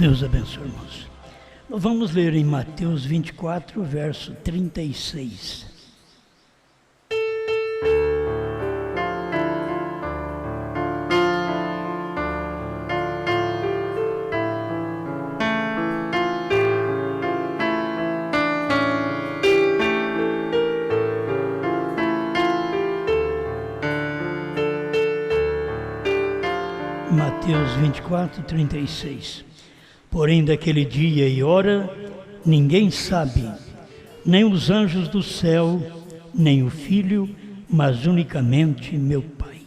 Deus abençoe, irmãos. Nós vamos ler em Mateus 24, verso 36. Mateus 24, 36. Porém, daquele dia e hora, ninguém sabe, nem os anjos do céu, nem o Filho, mas unicamente meu Pai.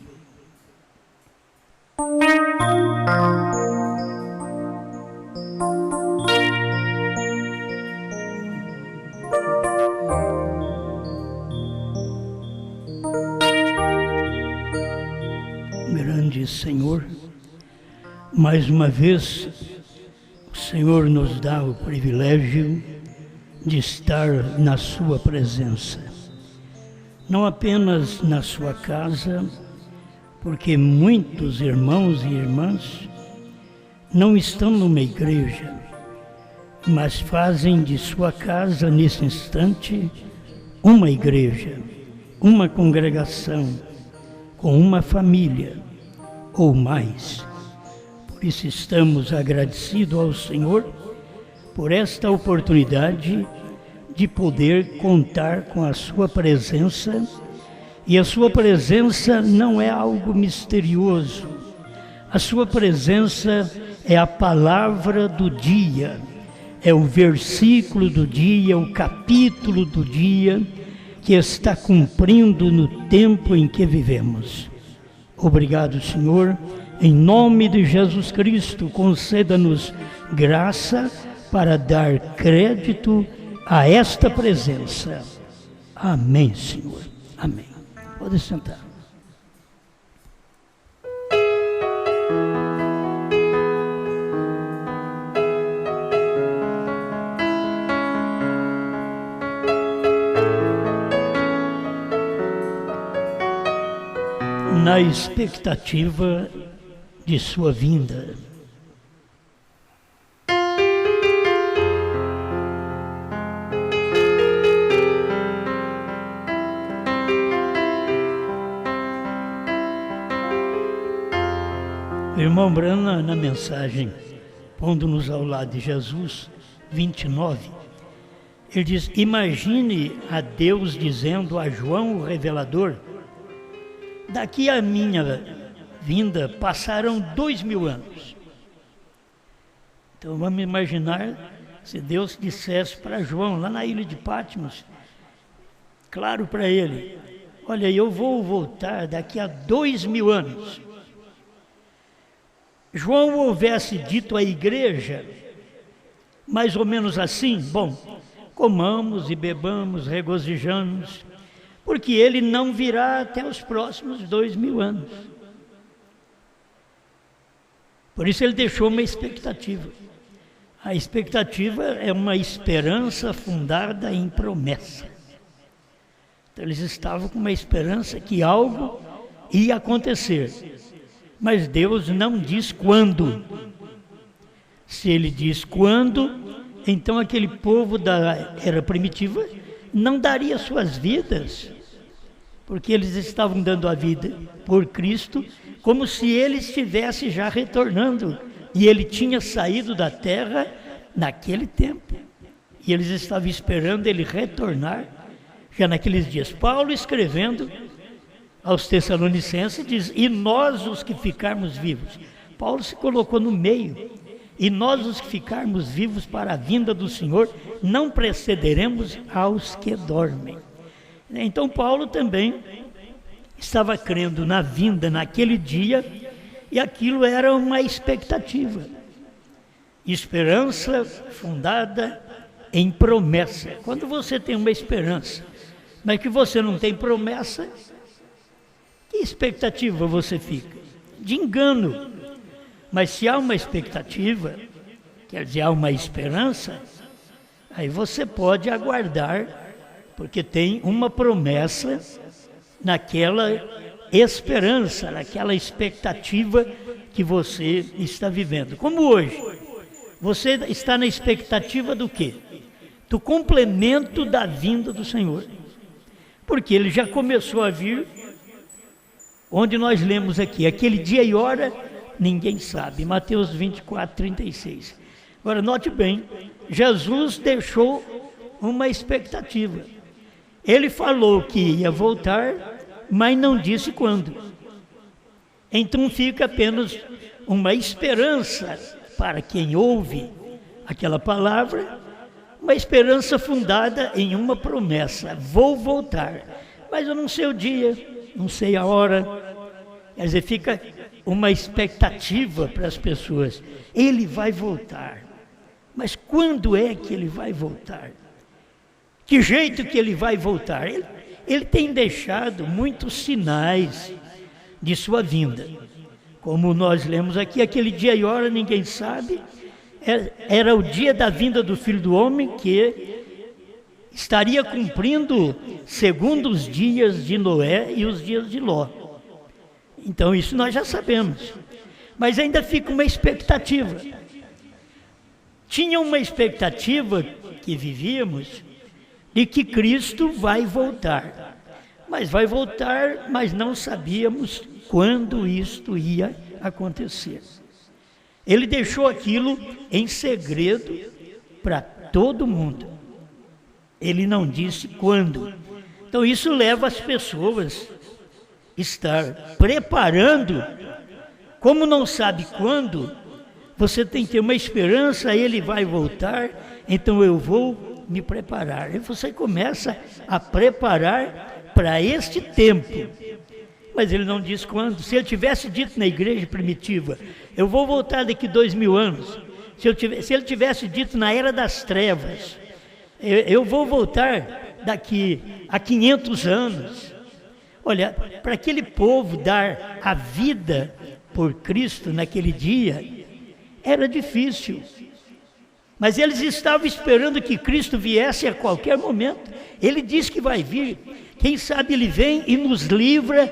Grande Senhor, mais uma vez, o Senhor nos dá o privilégio de estar na Sua presença. Não apenas na Sua casa, porque muitos irmãos e irmãs não estão numa igreja, mas fazem de sua casa, nesse instante, uma igreja, uma congregação, com uma família ou mais. Por isso estamos agradecidos ao Senhor por esta oportunidade de poder contar com a Sua presença. E a Sua presença não é algo misterioso. A Sua presença é a palavra do dia, é o versículo do dia, o capítulo do dia que está cumprindo no tempo em que vivemos. Obrigado, Senhor. Em nome de Jesus Cristo, conceda-nos graça para dar crédito a esta presença. Amém, Senhor. Amém. Pode sentar. Na expectativa de sua vinda. O irmão Brana, na mensagem, pondo-nos ao lado de Jesus, 29, ele diz: imagine a Deus dizendo a João o revelador: daqui a minha vinda passaram 2000 anos. Então vamos imaginar se Deus dissesse para João, lá na ilha de Patmos, claro para ele: olha, eu vou voltar daqui a 2000 anos. João houvesse dito à igreja, mais ou menos assim: bom, comamos e bebamos, regozijamos, porque ele não virá até os próximos 2000 anos. Por isso ele deixou uma expectativa. A expectativa é uma esperança fundada em promessa. Então eles estavam com uma esperança que algo ia acontecer. Mas Deus não diz quando. Se Ele diz quando, então aquele povo da era primitiva não daria suas vidas, porque eles estavam dando a vida por Cristo, como se Ele estivesse já retornando, e Ele tinha saído da terra naquele tempo, e eles estavam esperando Ele retornar, já naqueles dias. Paulo, escrevendo aos Tessalonicenses, diz: e nós os que ficarmos vivos. Paulo se colocou no meio: e nós os que ficarmos vivos para a vinda do Senhor, não precederemos aos que dormem. Então Paulo também estava crendo na vinda naquele dia, e aquilo era uma expectativa, esperança fundada em promessa. Quando você tem uma esperança, mas que você não tem promessa, que expectativa você fica? De engano. Mas se há uma expectativa, quer dizer, há uma esperança, aí você pode aguardar, porque tem uma promessa naquela esperança, naquela expectativa que você está vivendo. Como hoje, Você está na expectativa do quê? Do complemento da vinda do Senhor. Porque ele já começou a vir, onde nós lemos aqui, aquele dia e hora, ninguém sabe. Mateus 24, 36. Agora, note bem, Jesus deixou uma expectativa. Ele falou que ia voltar, mas não disse quando. Então fica apenas uma esperança para quem ouve aquela palavra, uma esperança fundada em uma promessa: vou voltar, mas eu não sei o dia, não sei a hora. Quer dizer, fica uma expectativa para as pessoas: ele vai voltar, mas quando é que ele vai voltar? Que jeito que ele vai voltar? Ele tem deixado muitos sinais de sua vinda. Como nós lemos aqui, aquele dia e hora ninguém sabe. Era o dia da vinda do Filho do Homem, que estaria cumprindo segundo os dias de Noé e os dias de Ló. Então isso nós já sabemos. Mas ainda fica uma expectativa. Tinha uma expectativa que vivíamos de que Cristo vai voltar. Mas vai voltar, mas não sabíamos quando isto ia acontecer. Ele deixou aquilo em segredo para todo mundo. Ele não disse quando. Então isso leva as pessoas a estar preparando. Como não sabe quando, você tem que ter uma esperança: ele vai voltar, então eu vou me preparar. E você começa a preparar para este tempo. Mas ele não diz quando. Se ele tivesse dito na igreja primitiva: eu vou voltar daqui 2000 anos. Se ele tivesse dito na era das trevas: eu vou voltar daqui a 500 anos. Olha, para aquele povo dar a vida por Cristo naquele dia, era difícil. Mas eles estavam esperando que Cristo viesse a qualquer momento. Ele diz que vai vir. Quem sabe ele vem e nos livra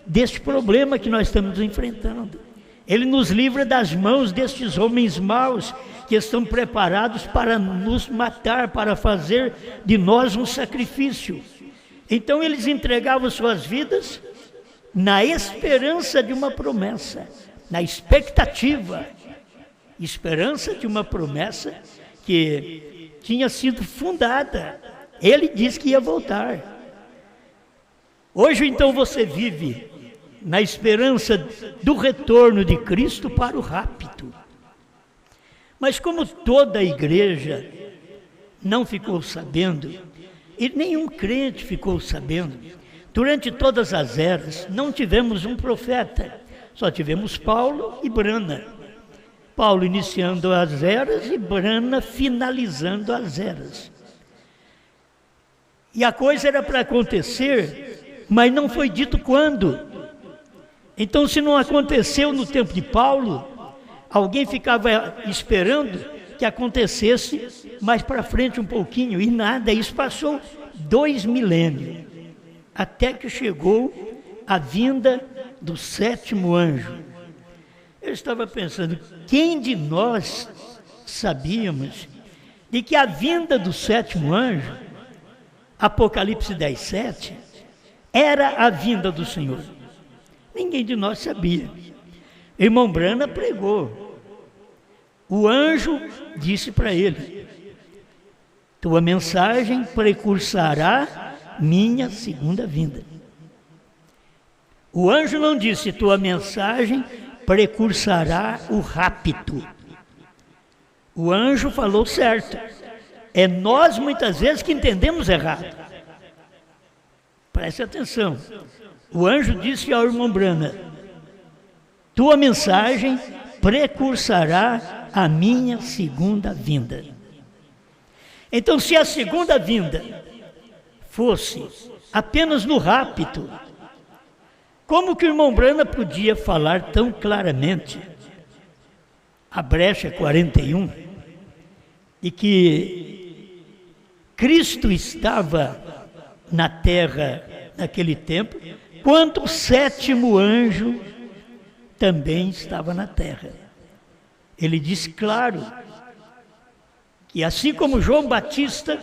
deste problema que nós estamos enfrentando. Ele nos livra das mãos destes homens maus que estão preparados para nos matar, para fazer de nós um sacrifício. Então eles entregavam suas vidas na esperança de uma promessa, na expectativa, esperança de uma promessa que tinha sido fundada. Ele disse que ia voltar. Hoje então você vive na esperança do retorno de Cristo para o rapto. Mas como toda a igreja não ficou sabendo, e nenhum crente ficou sabendo, durante todas as eras não tivemos um profeta, só tivemos Paulo e Brana. Paulo iniciando as eras e Brana finalizando as eras. E a coisa era para acontecer, mas não foi dito quando. Então, se não aconteceu no tempo de Paulo, alguém ficava esperando que acontecesse mais para frente um pouquinho, e nada. Isso passou 2 milênios, até que chegou a vinda do 7º anjo. Eu estava pensando, quem de nós sabíamos de que a vinda do 7º anjo, Apocalipse 10:7, era a vinda do Senhor? Ninguém de nós sabia. Irmão Brana pregou. O anjo disse para ele: tua mensagem precursará minha segunda vinda. O anjo não disse: tua mensagem precursará o rapto. O anjo falou certo. É nós muitas vezes que entendemos errado. Preste atenção. O anjo disse ao irmão Brana: tua mensagem precursará a minha segunda vinda. Então, se a segunda vinda fosse apenas no rapto, como que o irmão Brana podia falar tão claramente, a brecha 41, de que Cristo estava na terra naquele tempo, quando o 7º anjo também estava na terra? Ele disse claro E assim como João Batista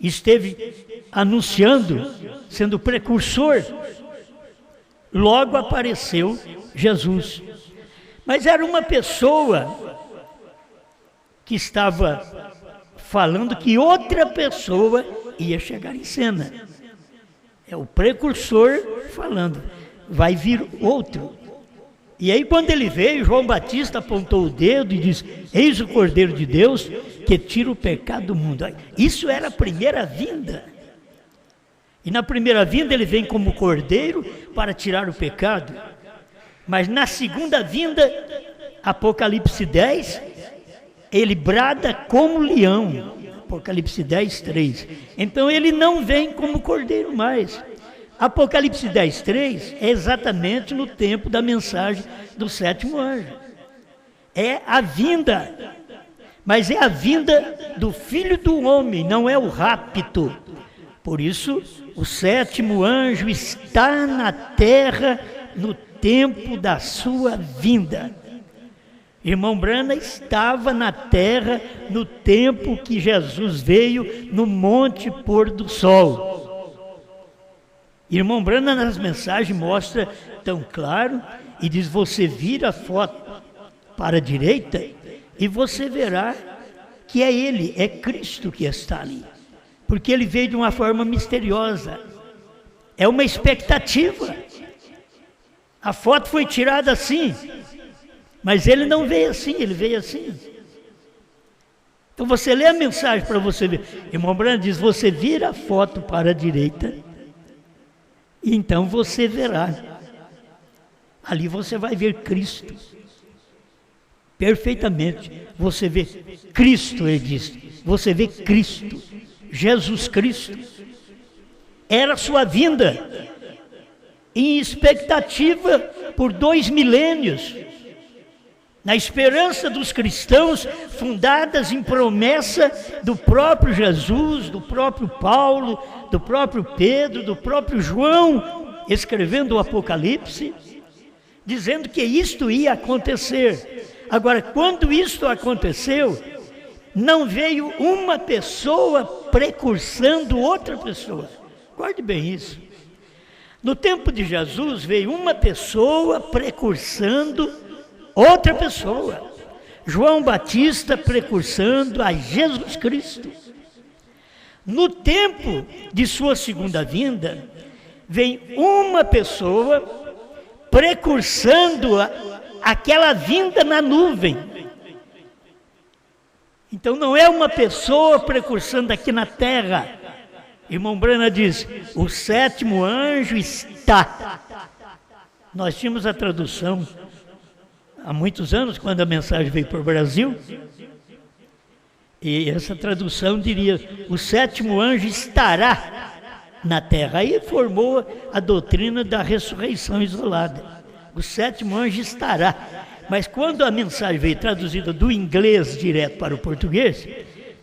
esteve anunciando, sendo precursor, logo apareceu Jesus. Mas era uma pessoa que estava falando que outra pessoa ia chegar em cena. É o precursor falando, vai vir outro. E aí quando ele veio, João Batista apontou o dedo e disse, eis o Cordeiro de Deus que tira o pecado do mundo. Isso era a primeira vinda. E na primeira vinda ele vem como Cordeiro para tirar o pecado. Mas na segunda vinda, Apocalipse 10, ele brada como leão. Apocalipse 10, 3. Então ele não vem como Cordeiro mais. Apocalipse 10, 3 é exatamente no tempo da mensagem do sétimo anjo. É a vinda, mas é a vinda do Filho do Homem, não é o rapto. Por isso, o sétimo anjo está na terra no tempo da sua vinda. Irmão Branham estava na terra no tempo que Jesus veio no Monte Pôr do Sol. Irmão Branham nas mensagens mostra tão claro e diz, você vira a foto para a direita e você verá que é ele, é Cristo que está ali. Porque ele veio de uma forma misteriosa. É uma expectativa. A foto foi tirada assim, mas ele não veio assim, ele veio assim. Então você lê a mensagem para você ver. Irmão Branham diz, você vira a foto para a direita, e então você verá. Ali você vai ver Cristo. Perfeitamente. Você vê Cristo, ele diz. Você vê Cristo. Jesus Cristo. Era sua vinda. Em expectativa por 2 milênios. Na esperança dos cristãos, fundadas em promessa do próprio Jesus, do próprio Paulo, do próprio Pedro, do próprio João, escrevendo o Apocalipse, dizendo que isto ia acontecer. Agora, quando isto aconteceu, não veio uma pessoa precursando outra pessoa. Guarde bem isso. No tempo de Jesus, veio uma pessoa precursando outra pessoa. João Batista precursando a Jesus Cristo. No tempo de sua segunda vinda, vem uma pessoa precursando aquela vinda na nuvem. Então não é uma pessoa precursando aqui na terra. Irmão Branham diz, o sétimo anjo está. Nós tínhamos a tradução há muitos anos, quando a mensagem veio para o Brasil, e essa tradução diria, o sétimo anjo estará na terra. Aí formou a doutrina da ressurreição isolada. O sétimo anjo estará. Mas quando a mensagem veio traduzida do inglês direto para o português,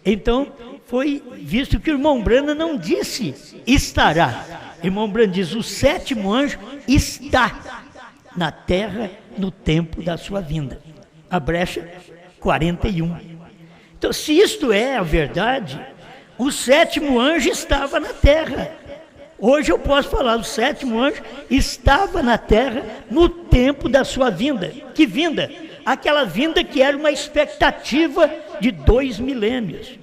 então foi visto que o irmão Branham não disse estará. O irmão Branham diz, o sétimo anjo está na terra no tempo da sua vinda. A brecha 41. Então, se isto é a verdade, o sétimo anjo estava na terra. Hoje eu posso falar, o sétimo anjo estava na terra no tempo da sua vinda. Que vinda? Aquela vinda que era uma expectativa de 2 milênios.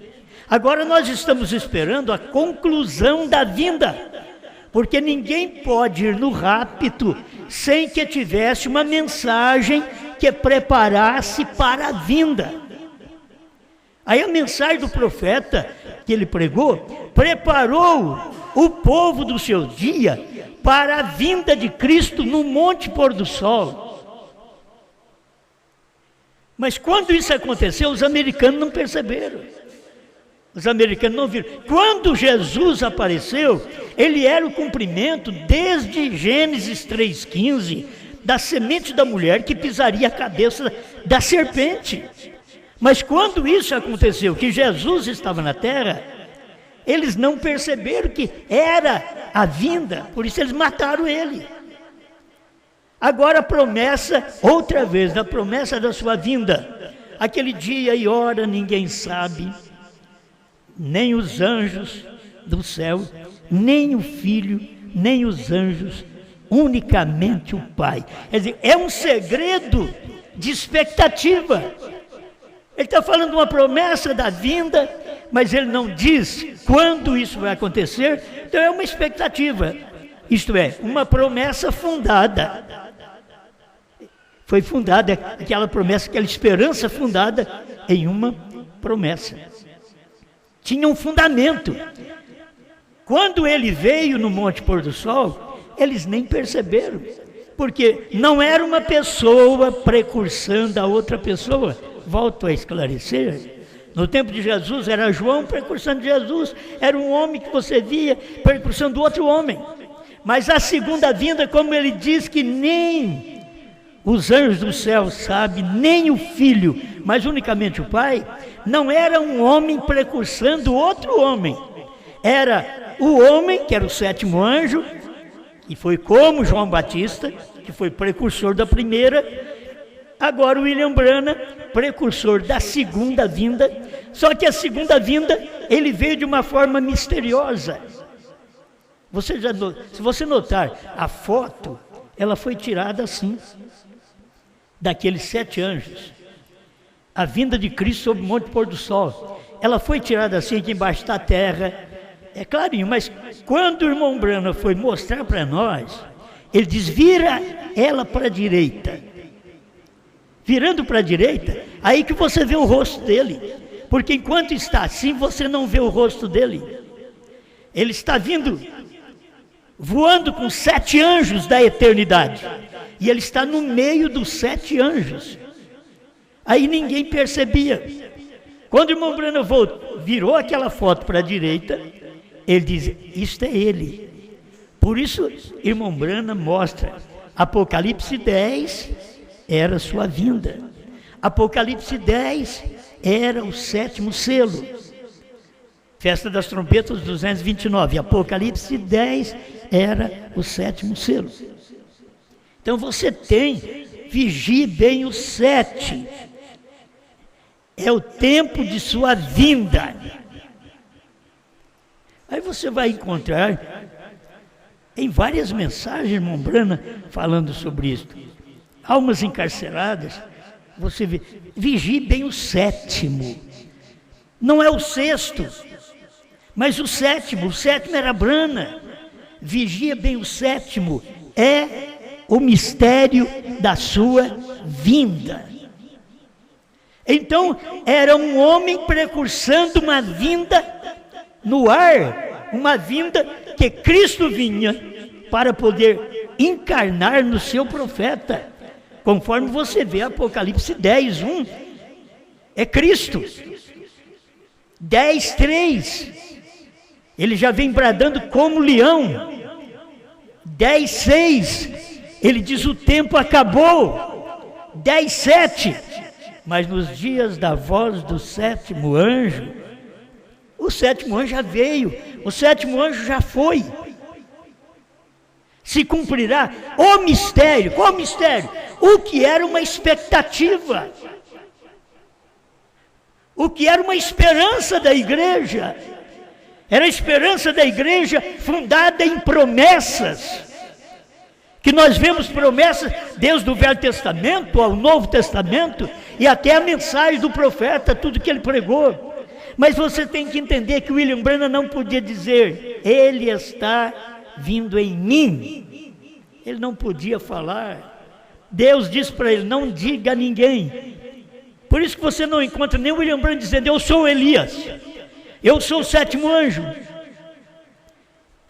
Agora nós estamos esperando a conclusão da vinda, porque ninguém pode ir no rapto sem que tivesse uma mensagem que preparasse para a vinda. Aí a mensagem do profeta que ele pregou, preparou o povo do seu dia para a vinda de Cristo no Monte Pôr do Sol. Mas quando isso aconteceu, os americanos não perceberam. Os americanos não viram. Quando Jesus apareceu, ele era o cumprimento desde Gênesis 3,15, da semente da mulher que pisaria a cabeça da serpente. Mas quando isso aconteceu, que Jesus estava na terra, eles não perceberam que era a vinda, por isso eles mataram ele. Agora a promessa, outra vez, da promessa da sua vinda. Aquele dia e hora ninguém sabe, nem os anjos do céu, nem o Filho, nem os anjos, unicamente o Pai. Quer dizer, é um segredo de expectativa. Ele está falando de uma promessa da vinda, mas ele não diz quando isso vai acontecer, então é uma expectativa. Isto é, uma promessa fundada. Foi fundada, aquela promessa, aquela esperança fundada em uma promessa. Tinha um fundamento. Quando ele veio no Monte Pôr do Sol, eles nem perceberam, porque não era uma pessoa precursando a outra pessoa. Volto a esclarecer. No tempo de Jesus era João precursando Jesus, era um homem que você via precursando outro homem. Mas a segunda vinda, como ele diz que nem os anjos do céu sabem, nem o Filho, mas unicamente o Pai, não era um homem precursando outro homem. Era o homem, que era o sétimo anjo, que foi como João Batista, que foi precursor da primeira. Agora o William Branham, precursor da segunda vinda, só que a segunda vinda, ele veio de uma forma misteriosa. Se você notar, a foto, ela foi tirada assim, daqueles 7 anjos. A vinda de Cristo sobre o Monte Pôr do Sol, ela foi tirada assim, aqui embaixo da terra, é clarinho, mas quando o irmão Branham foi mostrar para nós, ele diz, vira ela para a direita. Virando para a direita, aí que você vê o rosto dele, porque enquanto está assim, você não vê o rosto dele. Ele está vindo, voando com 7 anjos da eternidade, e ele está no meio dos 7 anjos. Aí ninguém percebia. Quando o irmão Branham virou aquela foto para a direita, ele diz, isto é ele. Por isso, irmão Branham mostra, Apocalipse 10 era sua vinda. Apocalipse 10 era o 7º selo. Festa das Trompetas 229. Apocalipse 10 era o 7º selo. Então você tem, vigie bem o 7. É o tempo de sua vinda. Aí você vai encontrar em várias mensagens, irmão Branham, falando sobre isso. Almas encarceradas, você vê, vigie bem o 7º. Não é o 6º, mas o 7º. O 7º era Branham. Vigia bem o 7º. É o mistério da sua vinda. Então, era um homem precursando uma vinda no ar, uma vinda que Cristo vinha para poder encarnar no seu profeta. Conforme você vê Apocalipse 10, 1, é Cristo. 10, 3, ele já vem bradando como leão. 10, 6, ele diz o tempo acabou. 10, 7, mas nos dias da voz do 7º anjo, o 7º anjo já veio, o 7º anjo já foi. Se cumprirá o mistério. Qual mistério? O que era uma expectativa, o que era uma esperança da igreja. Era a esperança da igreja fundada em promessas, que nós vemos promessas desde o Velho Testamento ao Novo Testamento, e até a mensagem do profeta, tudo que ele pregou. Mas você tem que entender que William Branham não podia dizer, ele está vindo em mim. Ele não podia falar. Deus disse para ele, não diga a ninguém. Por isso que você não encontra nem William Branham dizendo, eu sou Elias, eu sou o 7º anjo.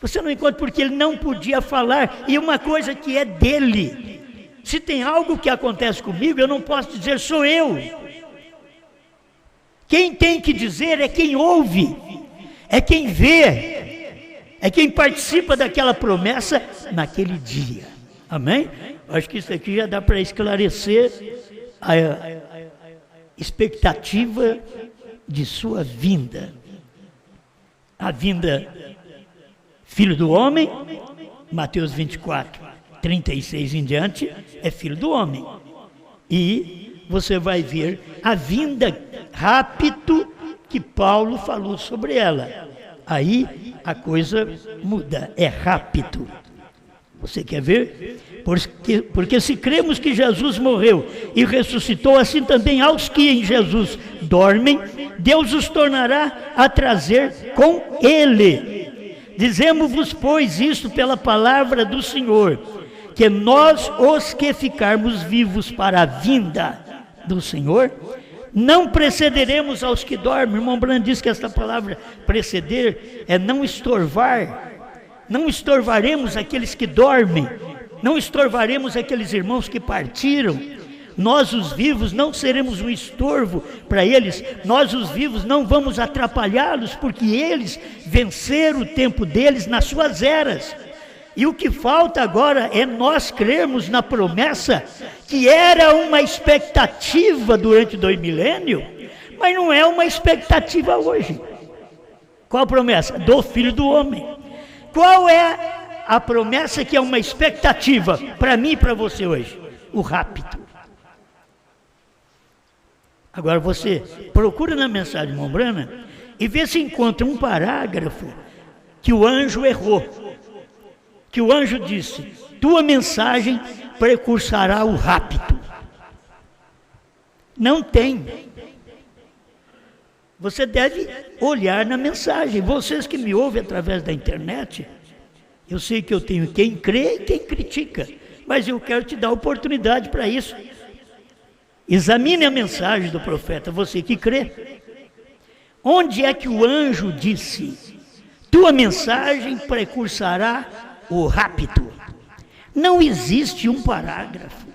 Você não encontra porque ele não podia falar. E uma coisa que é dele, se tem algo que acontece comigo, eu não posso dizer sou eu. Quem tem que dizer é quem ouve, é quem vê, é quem participa daquela promessa naquele dia. Amém? Acho que isso aqui já dá para esclarecer a expectativa de sua vinda. A vinda, Filho do homem, Mateus 24, 36 em diante, é Filho do homem. E você vai ver a vinda rápido que Paulo falou sobre ela. Aí a coisa muda, é rápido. Você quer ver? Porque se cremos que Jesus morreu e ressuscitou, assim também aos que em Jesus dormem, Deus os tornará a trazer com Ele. Dizemos-vos, pois, isto pela palavra do Senhor, que nós, os que ficarmos vivos para a vinda do Senhor, não precederemos aos que dormem. O irmão Branham diz que esta palavra preceder é não estorvar. Não estorvaremos aqueles que dormem, não estorvaremos aqueles irmãos que partiram. Nós, os vivos, não seremos um estorvo para eles. Nós, os vivos, não vamos atrapalhá-los, porque eles venceram o tempo deles nas suas eras. E o que falta agora é nós crermos na promessa, que era uma expectativa durante 2 milênios, mas não é uma expectativa hoje. Qual a promessa? Do Filho do Homem. Qual é a promessa que é uma expectativa para mim e para você hoje? O rapto. Agora você procura na mensagem de irmão Branham e vê se encontra um parágrafo que o anjo errou. Que o anjo disse: tua mensagem precursará o rapto. Não tem. Você deve olhar na mensagem. Vocês que me ouvem através da internet, eu sei que eu tenho quem crê e quem critica, mas eu quero te dar oportunidade para isso. Examine a mensagem do profeta, você que crê. Onde é que o anjo disse: tua mensagem precursará o rapto? Não existe um parágrafo.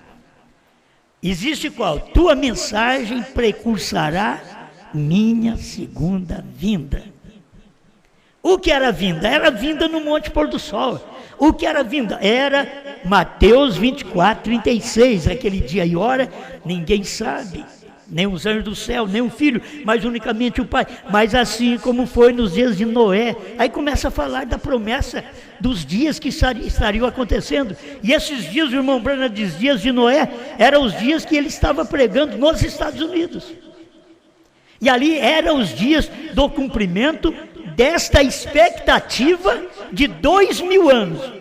Existe qual? Tua mensagem precursará minha segunda vinda. O que era vinda? Era vinda no Monte Pôr do Sol. O que era vinda? Era Mateus 24, 36. Aquele dia e hora, ninguém sabe. Nem os anjos do céu, nem o Filho, mas unicamente o Pai. Mas assim como foi nos dias de Noé. Aí começa a falar da promessa dos dias que estariam acontecendo. E esses dias, o irmão Branham diz, dias de Noé, eram os dias que ele estava pregando nos Estados Unidos. E ali eram os dias do cumprimento desta expectativa de 2000 anos.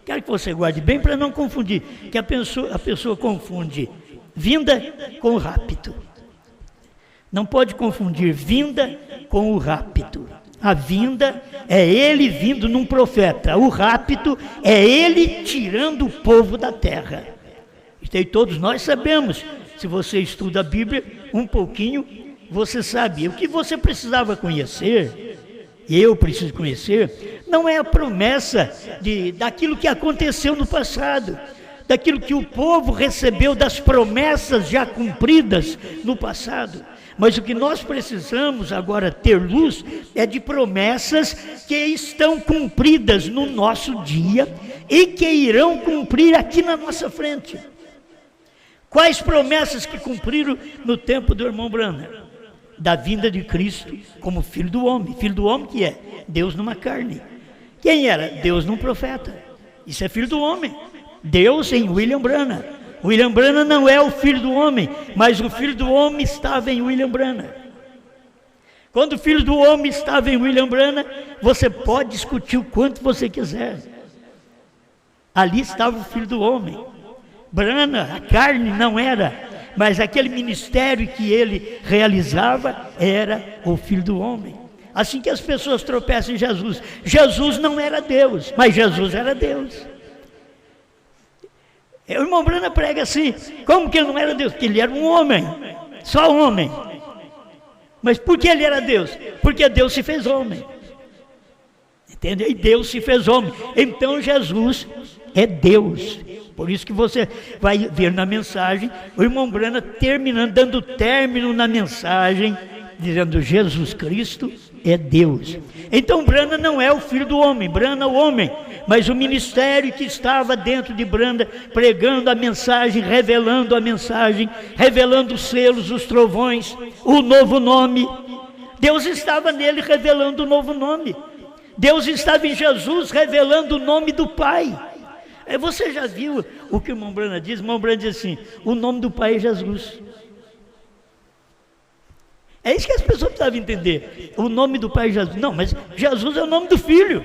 Quero que você guarde bem para não confundir, que a pessoa confunde vinda com o rapto. Não pode confundir vinda com o rapto. A vinda é ele vindo num profeta. O rapto é ele tirando o povo da terra. E todos nós sabemos, se você estuda a Bíblia um pouquinho, você sabe. O que você precisava conhecer, e eu preciso conhecer, não é a promessa daquilo que aconteceu no passado, daquilo que o povo recebeu das promessas já cumpridas no passado. Mas o que nós precisamos agora ter luz é de promessas que estão cumpridas no nosso dia e que irão cumprir aqui na nossa frente. Quais promessas que cumpriram no tempo do irmão Branham? Da vinda de Cristo como Filho do Homem. Filho do Homem que é? Deus numa carne. Quem era? Deus num profeta. Isso é Filho do Homem. Deus em William Branham. William Branham não é o Filho do Homem, mas o Filho do Homem estava em William Branham. Quando o Filho do Homem estava em William Branham, você pode discutir o quanto você quiser. Ali estava o Filho do Homem. Branham, a carne não era, mas aquele ministério que ele realizava era o Filho do Homem. Assim que as pessoas tropeçam em Jesus. Jesus não era Deus, mas Jesus era Deus. O irmão Branham prega assim, como que ele não era Deus? Porque ele era um homem, só homem. Mas por que ele era Deus? Porque Deus se fez homem. Entendeu? E Deus se fez homem. Então Jesus é Deus. Por isso que você vai ver na mensagem, o irmão Branham terminando, dando término na mensagem, dizendo Jesus Cristo é Deus. Então Branham não é o Filho do Homem, Branham é o homem, mas o ministério que estava dentro de Branham, pregando a mensagem, revelando os selos, os trovões, o novo nome. Deus estava nele revelando o novo nome. Deus estava em Jesus revelando o nome do Pai. Você já viu o que o irmão Brana diz? O irmão Brana diz assim: o nome do Pai é Jesus. É isso que as pessoas precisavam entender. O nome do Pai é Jesus. Não, mas Jesus é o nome do Filho.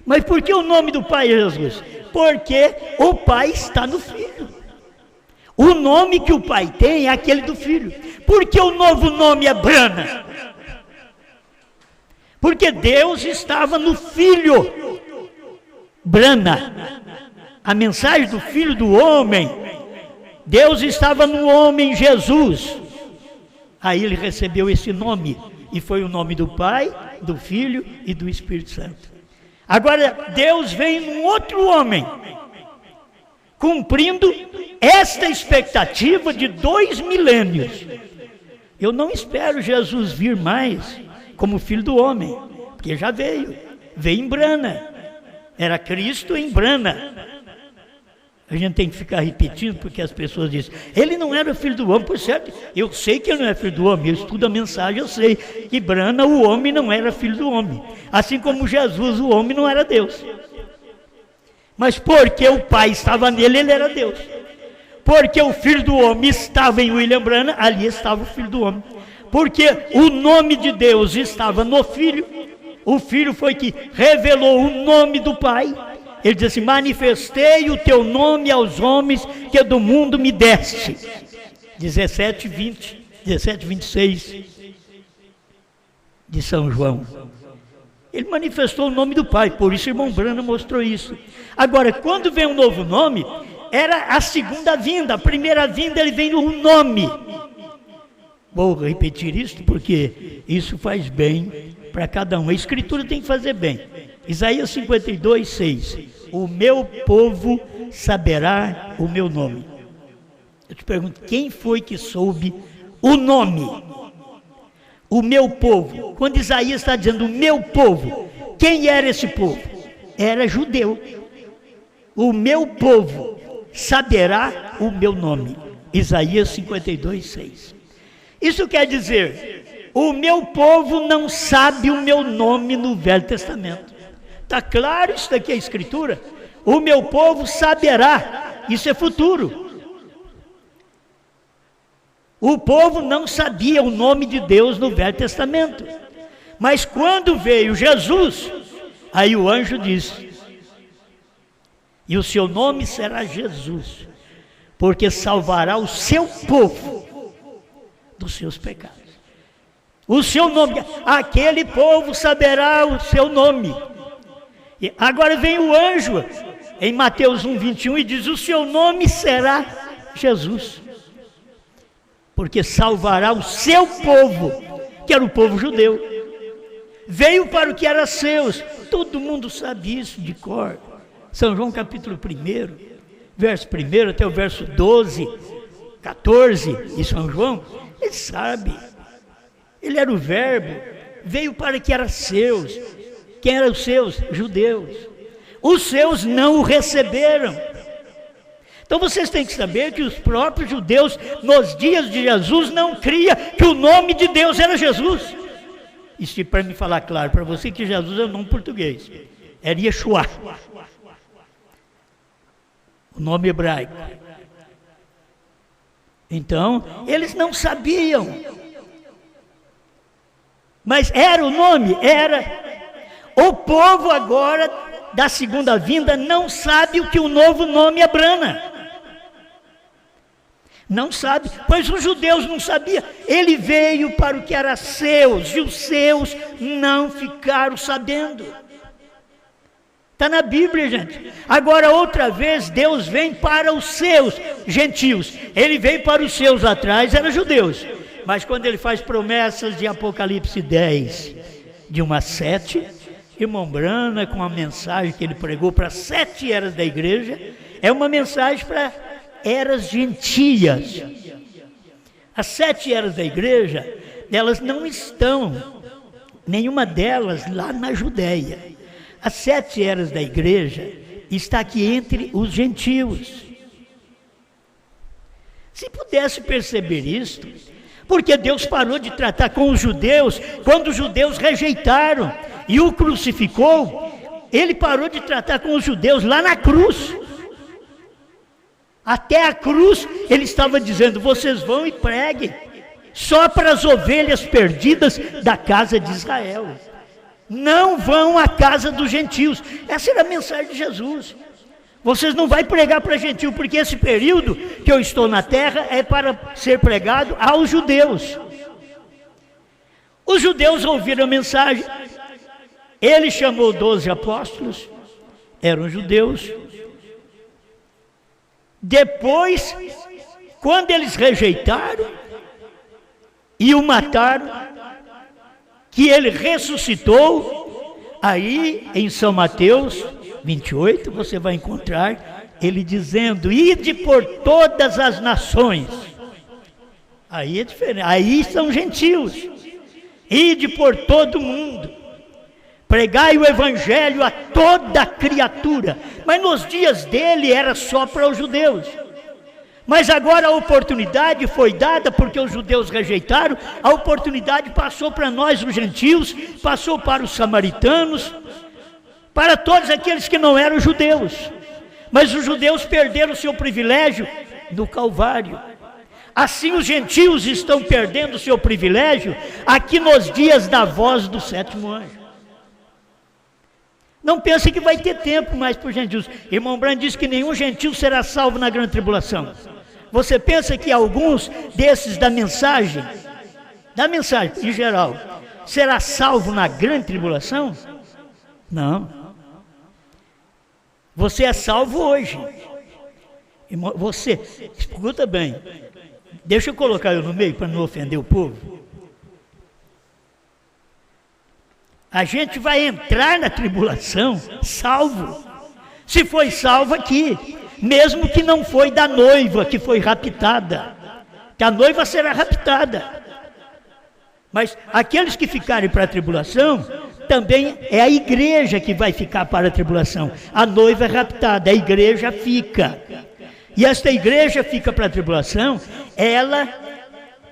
Mas por que o nome do Pai é Jesus? Porque o Pai está no Filho. O nome que o Pai tem é aquele do Filho. Por que o novo nome é Brana? Porque Deus estava no Filho. Brana, a mensagem do Filho do homem. Deus estava no homem Jesus. Aí ele recebeu esse nome, e foi o nome do Pai, do Filho e do Espírito Santo. Agora Deus vem num outro homem, cumprindo esta expectativa de 2 milênios. Eu não espero Jesus vir mais como Filho do homem, porque já veio em Brana, era Cristo em Brana. A gente tem que ficar repetindo, porque as pessoas dizem, ele não era filho do homem. Por certo, eu sei que ele não é filho do homem, eu estudo a mensagem, eu sei que Brana, o homem, não era filho do homem. Assim como Jesus, o homem, não era Deus. Mas porque o Pai estava nele, ele era Deus. Porque o Filho do homem estava em William Brana, ali estava o Filho do homem. Porque o nome de Deus estava no Filho, o Filho foi que revelou o nome do Pai. Ele diz assim: manifestei o teu nome aos homens que do mundo me deste. 17:26 de São João. Ele manifestou o nome do Pai, por isso o irmão Brana mostrou isso. Agora, quando vem um novo nome, era a segunda vinda. A primeira vinda ele vem no nome. Vou repetir isso porque isso faz bem para cada um. A Escritura tem que fazer bem. Isaías 52:6. O meu povo saberá o meu nome. Eu te pergunto, quem foi que soube o nome? O meu povo. Quando Isaías está dizendo o meu povo, quem era esse povo? Era judeu. O meu povo saberá o meu nome. Isaías 52:6. Isso quer dizer, o meu povo não sabe o meu nome no Velho Testamento. Está claro isso daqui é a Escritura? O meu povo saberá, isso é futuro. O povo não sabia o nome de Deus no Velho Testamento. Mas quando veio Jesus, aí o anjo disse, e o seu nome será Jesus, porque salvará o seu povo dos seus pecados. O seu nome, aquele povo saberá o seu nome. E agora vem o anjo, em Mateus 1:21, e diz, o seu nome será Jesus, porque salvará o seu povo, que era o povo judeu. Veio para o que era seus, todo mundo sabe isso de cor. São João capítulo 1, verso 1 até o verso 12, 14 de São João, ele sabe. Ele era o verbo, veio para que era seus. Quem eram os seus? Judeus. Os seus não o receberam. Então vocês têm que saber que os próprios judeus, nos dias de Jesus, não criam que o nome de Deus era Jesus. Isso para me falar claro para você que Jesus é o nome português. Era Yeshua, o nome hebraico. Então, eles não sabiam. Mas era o nome? Era. O povo agora, da segunda vinda, não sabe o que o novo nome é Brana. Não sabe, pois os judeus não sabiam. Ele veio para o que era seus, e os seus não ficaram sabendo. Está na Bíblia, gente. Agora, outra vez, Deus vem para os seus gentios. Ele veio para os seus atrás, eram judeus. Mas quando ele faz promessas de Apocalipse 10, de 1 a 7, irmão Brana, com a mensagem que ele pregou para 7 eras da igreja, é uma mensagem para eras gentias. As 7 eras da igreja, elas não estão, nenhuma delas, lá na Judéia. As 7 eras da igreja está aqui entre os gentios. Se pudesse perceber isto, porque Deus parou de tratar com os judeus, quando os judeus rejeitaram e o crucificou, ele parou de tratar com os judeus lá na cruz. Até a cruz ele estava dizendo: vocês vão e preguem só para as ovelhas perdidas da casa de Israel. Não vão à casa dos gentios. Essa era a mensagem de Jesus. Vocês não vão pregar para gentio, porque esse período que eu estou na terra é para ser pregado aos judeus. Os judeus ouviram a mensagem. Ele chamou 12 apóstolos, eram judeus. Depois, quando eles rejeitaram e o mataram, que ele ressuscitou, aí em São Mateus 28, você vai encontrar ele dizendo: ide por todas as nações. Aí é diferente, aí são gentios. Ide por todo mundo, pregai o evangelho a toda criatura. Mas nos dias dele era só para os judeus. Mas agora a oportunidade foi dada, porque os judeus rejeitaram, a oportunidade passou para nós, os gentios, passou para os samaritanos, para todos aqueles que não eram judeus. Mas os judeus perderam o seu privilégio no Calvário. Assim os gentios estão perdendo o seu privilégio aqui nos dias da voz do sétimo anjo. Não pense que vai ter tempo mais para os gentios. Irmão Branco diz que nenhum gentio será salvo na grande tribulação. Você pensa que alguns desses da mensagem em geral, será salvo na grande tribulação? Não. Você é salvo hoje. Você, escuta bem, deixa eu colocar eu no meio para não ofender o povo. A gente vai entrar na tribulação salvo. Se foi salvo aqui, mesmo que não foi da noiva que foi raptada, que a noiva será raptada. Mas aqueles que ficarem para a tribulação, também é a igreja que vai ficar para a tribulação. A noiva é raptada, a igreja fica. E esta igreja fica para a tribulação, ela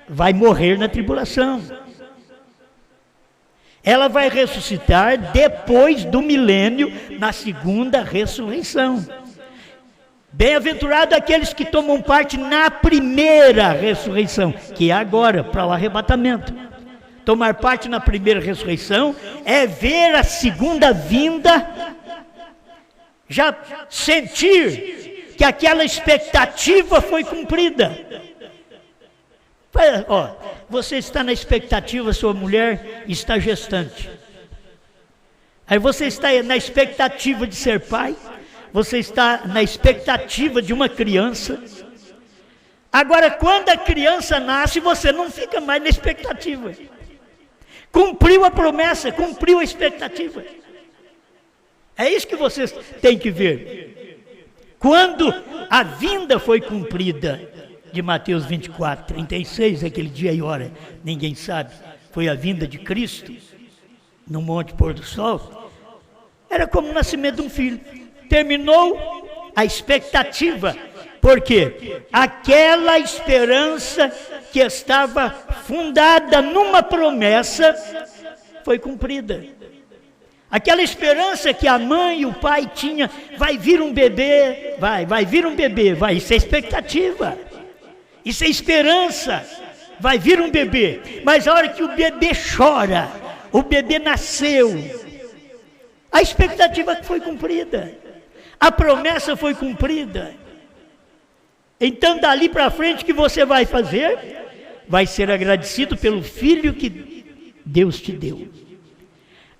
vai morrer na tribulação. Ela vai ressuscitar depois do milênio, na segunda ressurreição. Bem-aventurado aqueles que tomam parte na primeira ressurreição, que é agora, para o arrebatamento. Tomar parte na primeira ressurreição é ver a segunda vinda, já sentir que aquela expectativa foi cumprida. Ó, você está na expectativa, sua mulher está gestante. Aí você está na expectativa de ser pai, você está na expectativa de uma criança. Agora, quando a criança nasce, você não fica mais na expectativa. Cumpriu a promessa, cumpriu a expectativa. É isso que vocês têm que ver. Quando a vinda foi cumprida, de Mateus 24, 36, aquele dia e hora, ninguém sabe, foi a vinda de Cristo, no Monte Pôr do Sol, era como o nascimento de um filho. Terminou a expectativa, porque aquela esperança que estava fundada numa promessa, foi cumprida. Aquela esperança que a mãe e o pai tinham, vai vir um bebê, vai vir um bebê, isso é expectativa. Isso é esperança, vai vir um bebê, mas a hora que o bebê chora, o bebê nasceu, a expectativa foi cumprida, a promessa foi cumprida. Então dali para frente o que você vai fazer? Vai ser agradecido pelo filho que Deus te deu.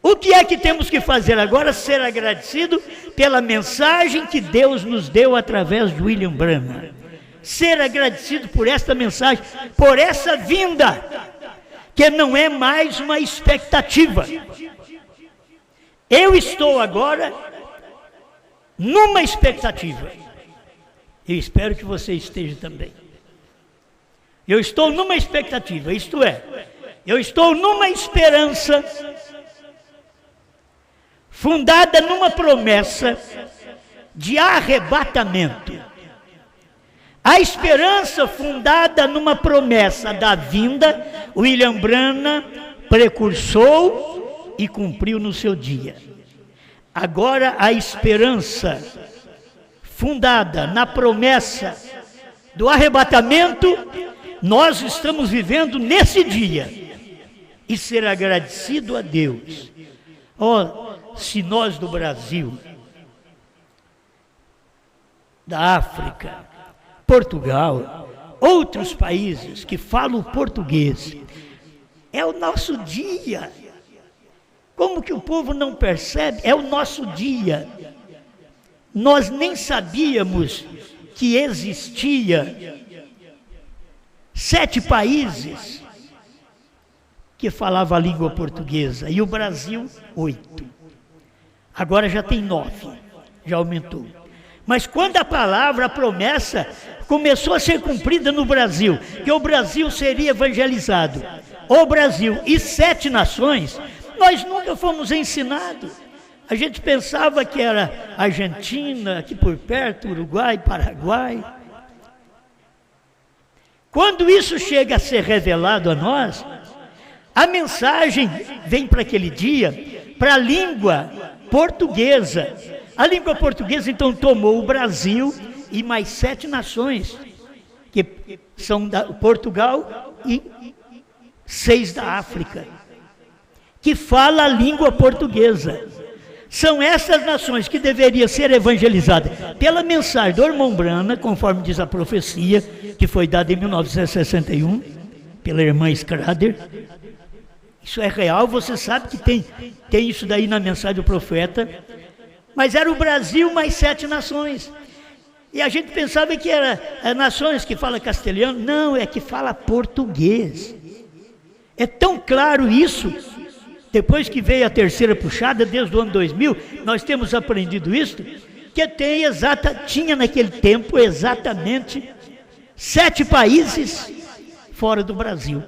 O que é que temos que fazer agora? Ser agradecido pela mensagem que Deus nos deu através de William Branham. Ser agradecido por esta mensagem, por essa vinda, que não é mais uma expectativa. Eu estou agora numa expectativa. Eu espero que você esteja também. Eu estou numa expectativa, isto é, eu estou numa esperança fundada numa promessa de arrebatamento. A esperança fundada numa promessa da vinda, William Branham precursou e cumpriu no seu dia. Agora a esperança fundada na promessa do arrebatamento, nós estamos vivendo nesse dia. E ser agradecido a Deus. Se nós do Brasil, da África, Portugal, outros países que falam português, é o nosso dia. Como que o povo não percebe? É o nosso dia. Nós nem sabíamos que existia 7 países que falavam a língua portuguesa, e o Brasil 8. Agora já tem 9, já aumentou. Mas quando a palavra, a promessa, começou a ser cumprida no Brasil, que o Brasil seria evangelizado, o Brasil e 7 nações, nós nunca fomos ensinados. A gente pensava que era Argentina, aqui por perto, Uruguai, Paraguai. Quando isso chega a ser revelado a nós, a mensagem vem para aquele dia, para a língua portuguesa. A língua portuguesa então tomou o Brasil e mais 7 nações, que são Portugal e 6 da África, que fala a língua portuguesa. São essas nações que deveriam ser evangelizadas pela mensagem do irmão Brana, conforme diz a profecia, que foi dada em 1961, pela irmã Schrader. Isso é real, você sabe que tem isso daí na mensagem do profeta. Mas era o Brasil mais 7 nações. E a gente pensava que era nações que falam castelhano. Não, é que fala português. É tão claro isso. Depois que veio a terceira puxada, desde o ano 2000, nós temos aprendido isso, que tinha naquele tempo exatamente 7 países fora do Brasil.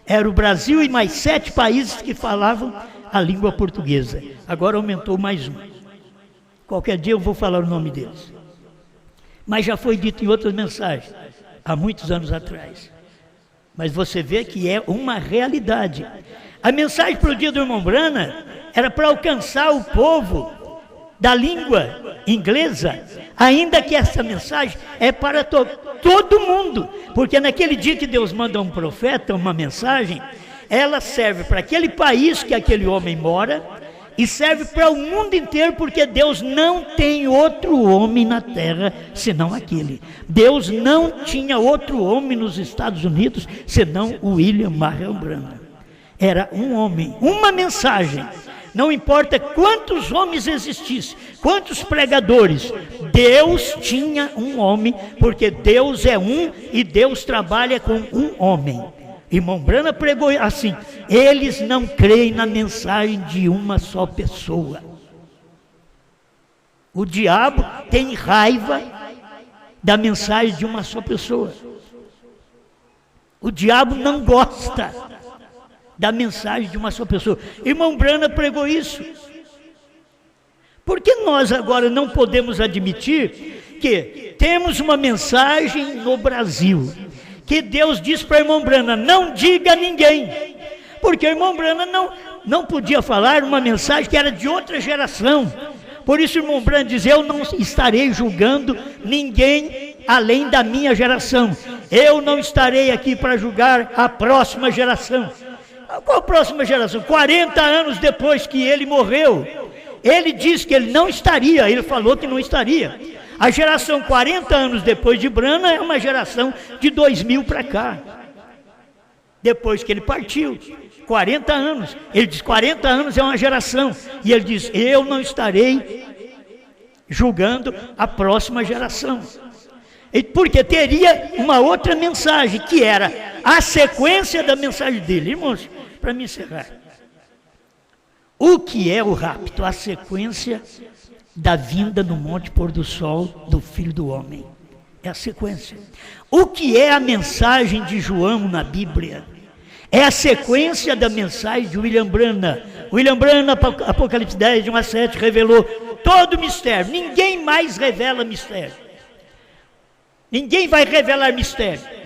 Era o Brasil e mais 7 países que falavam a língua portuguesa. Agora aumentou mais um. Qualquer dia eu vou falar o nome deles. Mas já foi dito em outras mensagens, há muitos anos atrás. Mas você vê que é uma realidade. A mensagem para o dia do irmão Brana era para alcançar o povo da língua inglesa, ainda que essa mensagem é para todo mundo, porque naquele dia que Deus manda um profeta, uma mensagem, ela serve para aquele país que aquele homem mora e serve para o mundo inteiro, porque Deus não tem outro homem na terra senão aquele. Deus não tinha outro homem nos Estados Unidos senão o William Marion Branham. Era um homem, uma mensagem. Não importa quantos homens existissem, quantos pregadores, Deus tinha um homem, porque Deus é um e Deus trabalha com um homem. Irmão Brana pregou assim: eles não creem na mensagem de uma só pessoa. O diabo tem raiva da mensagem de uma só pessoa. O diabo não gosta da mensagem de uma só pessoa. Irmão Brana pregou isso. Por que nós agora não podemos admitir que temos uma mensagem no Brasil, que Deus diz para o irmão Brana: não diga a ninguém, porque o irmão Brana não podia falar uma mensagem que era de outra geração. Por isso o irmão Brana diz: eu não estarei julgando ninguém além da minha geração. Eu não estarei aqui para julgar a próxima geração. Qual a próxima geração? 40 anos depois que ele morreu, ele disse que ele não estaria, ele falou que não estaria. A geração 40 anos depois de Brana é uma geração de 2000 para cá. Depois que ele partiu, 40 anos. Ele diz: 40 anos é uma geração. E ele diz: eu não estarei julgando a próxima geração. Porque teria uma outra mensagem, que era a sequência da mensagem dele. Irmãos, para me encerrar, o que é o rapto? A sequência da vinda no monte pôr do sol do Filho do Homem. É a sequência. O que é a mensagem de João na Bíblia? É a sequência da mensagem de William Branham. William Branham, Apocalipse 10, de 1 a 7, revelou todo o mistério. Ninguém mais revela mistério. Ninguém vai revelar mistério.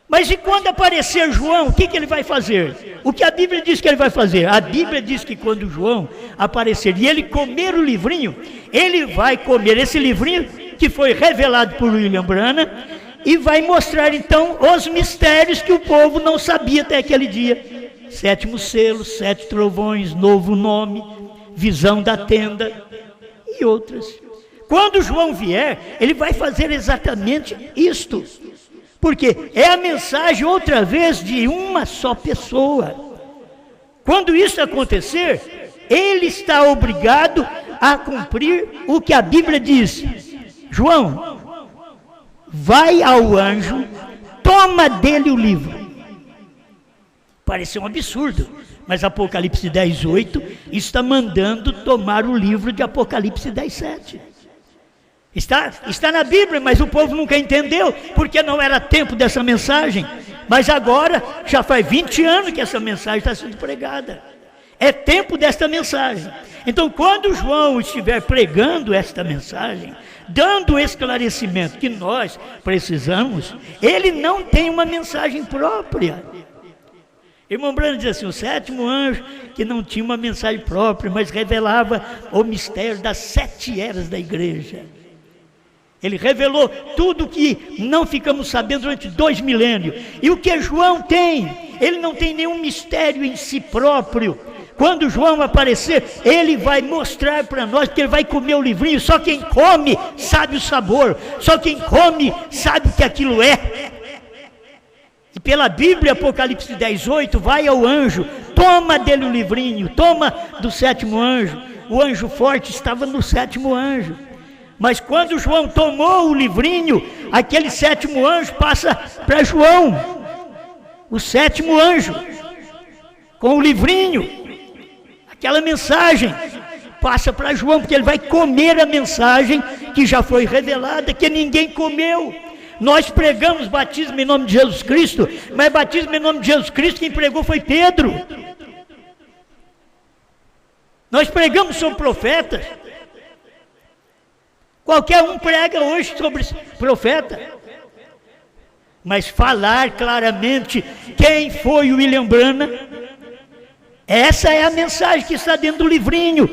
Mas e quando aparecer João, o que ele vai fazer? O que a Bíblia diz que ele vai fazer? A Bíblia diz que quando João aparecer e ele comer o livrinho, ele vai comer esse livrinho que foi revelado por William Branham e vai mostrar então os mistérios que o povo não sabia até aquele dia. 7º selo, 7 trovões, novo nome, visão da tenda e outras. Quando João vier, ele vai fazer exatamente isto. Porque é a mensagem outra vez de uma só pessoa. Quando isso acontecer, ele está obrigado a cumprir o que a Bíblia diz. João, vai ao anjo, toma dele o livro. Parece um absurdo, mas Apocalipse 10:8 está mandando tomar o livro de Apocalipse 10:7. Está na Bíblia, mas o povo nunca entendeu, porque não era tempo dessa mensagem. Mas agora, já faz 20 anos que essa mensagem está sendo pregada. É tempo desta mensagem. Então, quando João estiver pregando esta mensagem, dando o esclarecimento que nós precisamos, ele não tem uma mensagem própria. Irmão Branham diz assim, o 7º anjo, que não tinha uma mensagem própria, mas revelava o mistério das 7 eras da igreja. Ele revelou tudo que não ficamos sabendo durante 2 milênios. E o que João tem? Ele não tem nenhum mistério em si próprio. Quando João aparecer, ele vai mostrar para nós que ele vai comer o livrinho. Só quem come sabe o sabor. Só quem come sabe o que aquilo é. E pela Bíblia, Apocalipse 10:8, vai ao anjo, toma dele o livrinho, toma do 7º anjo. O anjo forte estava no 7º anjo. Mas quando João tomou o livrinho, aquele 7º anjo passa para João, o 7º anjo, com o livrinho, aquela mensagem, passa para João, porque ele vai comer a mensagem que já foi revelada, que ninguém comeu. Nós pregamos batismo em nome de Jesus Cristo, mas batismo em nome de Jesus Cristo, quem pregou foi Pedro. Nós pregamos sobre profetas. Qualquer um prega hoje sobre profeta. Mas falar claramente quem foi o William Branham, essa é a mensagem que está dentro do livrinho,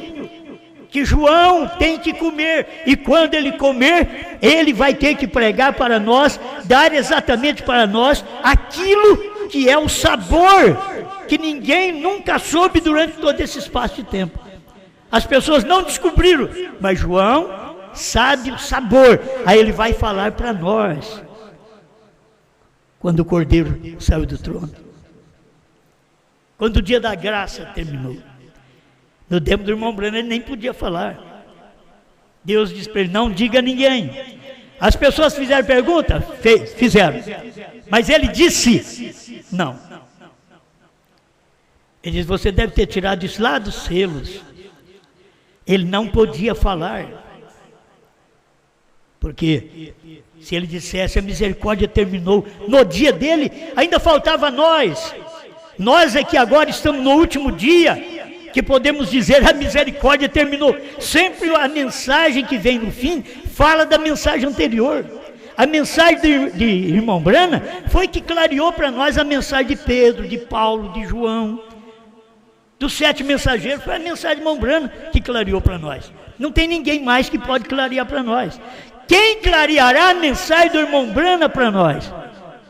que João tem que comer, e quando ele comer, ele vai ter que pregar para nós, dar exatamente para nós aquilo que é o sabor, que ninguém nunca soube durante todo esse espaço de tempo. As pessoas não descobriram, mas João sabe o sabor. Aí ele vai falar para nós, quando o Cordeiro saiu do trono, quando o dia da graça terminou. No tempo do irmão Branham ele nem podia falar. Deus disse para ele, não diga a ninguém. As pessoas fizeram pergunta? Fizeram. Mas ele disse, não. Ele disse, você deve ter tirado isso lá dos selos. Ele não podia falar. Porque se ele dissesse a misericórdia terminou, no dia dele ainda faltava nós. Nós é que agora estamos no último dia, que podemos dizer a misericórdia terminou. Sempre a mensagem que vem no fim fala da mensagem anterior. A mensagem de irmão Branham foi que clareou para nós a mensagem de Pedro, de Paulo, de João, dos 7 mensageiros. Foi a mensagem de irmão Branham que clareou para nós. Não tem ninguém mais que pode clarear para nós. Quem clareará a mensagem do irmão Branham para nós?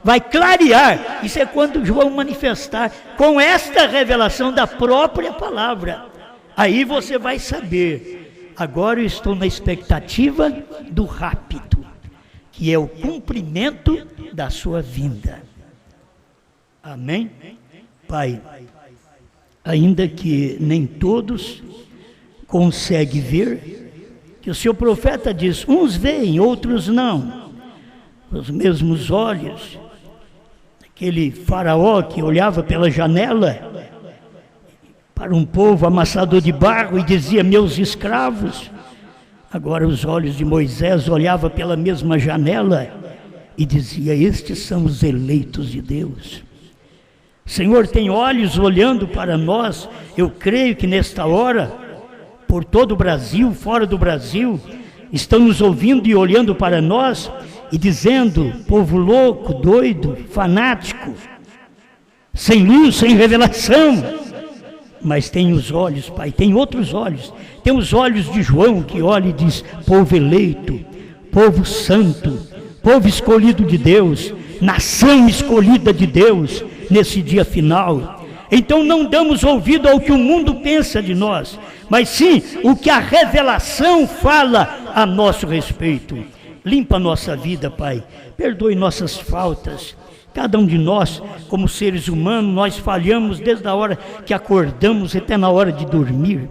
Vai clarear, isso é quando João manifestar com esta revelação da própria palavra. Aí você vai saber, agora eu estou na expectativa do rápido, que é o cumprimento da sua vinda. Amém? Pai, ainda que nem todos conseguem ver, que o seu profeta diz, uns veem, outros não, os mesmos olhos. Aquele faraó que olhava pela janela para um povo amassador de barro e dizia, meus escravos. Agora os olhos de Moisés olhavam pela mesma janela e dizia, estes são os eleitos de Deus. Senhor, tem olhos olhando para nós. Eu creio que nesta hora, por todo o Brasil, fora do Brasil, estão nos ouvindo e olhando para nós, e dizendo: povo louco, doido, fanático, sem luz, sem revelação. Mas tem os olhos, Pai, tem outros olhos. Tem os olhos de João, que olha e diz: povo eleito, povo santo, povo escolhido de Deus, nação escolhida de Deus, nesse dia final. Então não damos ouvido ao que o mundo pensa de nós, mas sim o que a revelação fala a nosso respeito. Limpa a nossa vida, Pai, perdoe nossas faltas. Cada um de nós, como seres humanos, nós falhamos desde a hora que acordamos até na hora de dormir.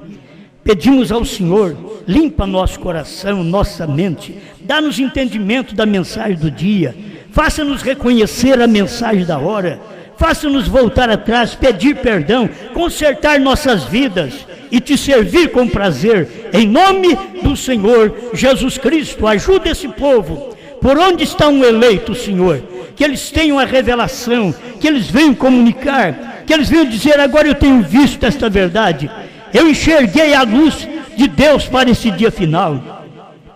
Pedimos ao Senhor: limpa nosso coração, nossa mente, dá-nos entendimento da mensagem do dia, faça-nos reconhecer a mensagem da hora, faça-nos voltar atrás, pedir perdão, consertar nossas vidas e te servir com prazer, em nome do Senhor Jesus Cristo. Ajuda esse povo, por onde está um eleito, Senhor, que eles tenham a revelação, que eles venham comunicar, que eles venham dizer: agora eu tenho visto esta verdade, eu enxerguei a luz de Deus para esse dia final.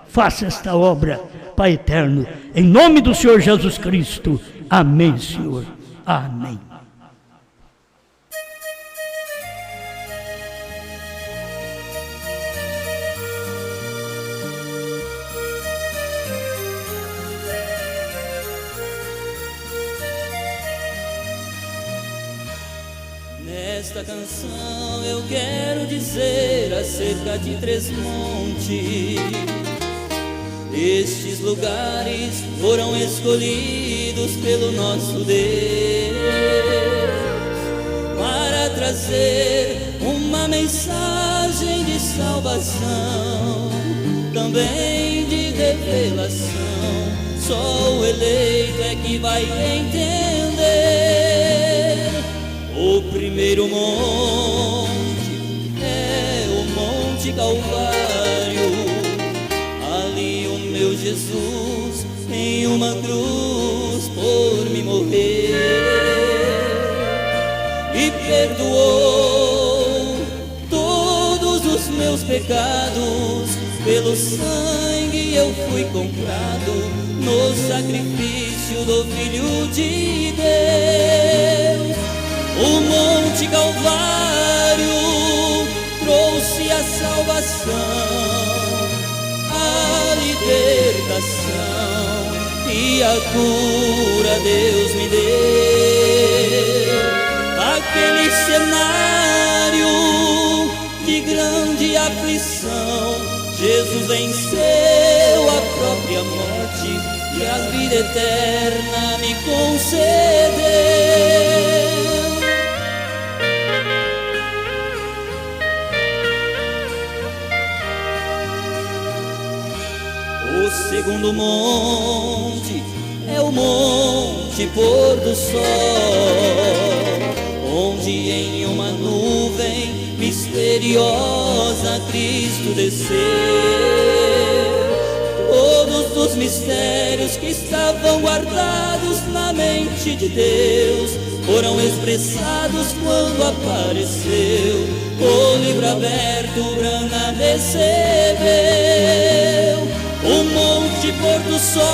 Faça esta obra, Pai eterno, em nome do Senhor Jesus Cristo. Amém, Senhor. Amém. Nesta canção eu quero dizer acerca de Três Montes. Estes lugares foram escolhidos pelo nosso Deus para trazer uma mensagem de salvação, também de revelação. Só o eleito é que vai entender. O primeiro monte é o Monte Calvário. Ali o meu Jesus em uma cruz por me morrer e perdoou todos os meus pecados. Pelo sangue eu fui comprado no sacrifício do Filho de Deus. O Monte Calvário trouxe a salvação, a libertação e a cura Deus me deu. Aquele cenário de grande aflição, Jesus venceu a própria morte e a vida eterna me concedeu. O segundo monte é o Monte Pôr do Sol, onde em uma nuvem misteriosa Cristo desceu. Todos os mistérios que estavam guardados na mente de Deus foram expressados quando apareceu. O livro aberto Brana recebeu. O Monte Pôr do Sol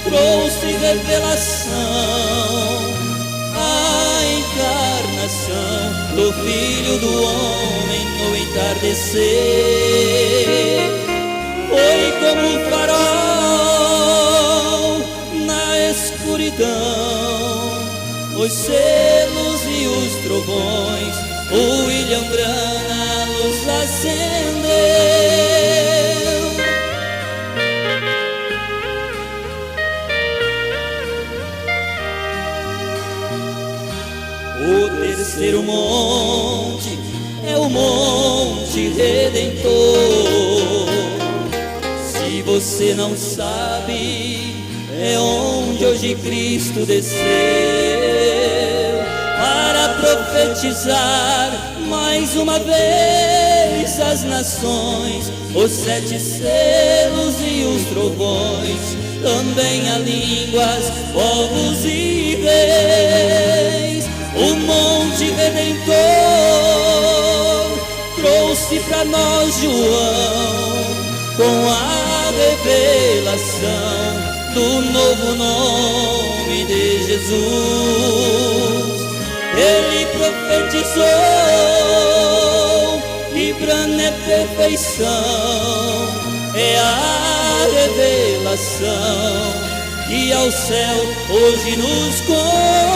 trouxe revelação, a encarnação do Filho do Homem no entardecer. Foi como um farol na escuridão, os selos e os trovões, o William Brana a luz acendeu. O terceiro monte é o Monte Redentor. Se você não sabe, é onde hoje Cristo desceu para profetizar mais uma vez às nações, os 7 selos e os trovões, também a línguas, povos e reis. O Monte Redentor trouxe para nós João com a revelação do novo nome de Jesus. Ele profetizou que plano é perfeição, é a revelação que ao céu hoje nos conduz.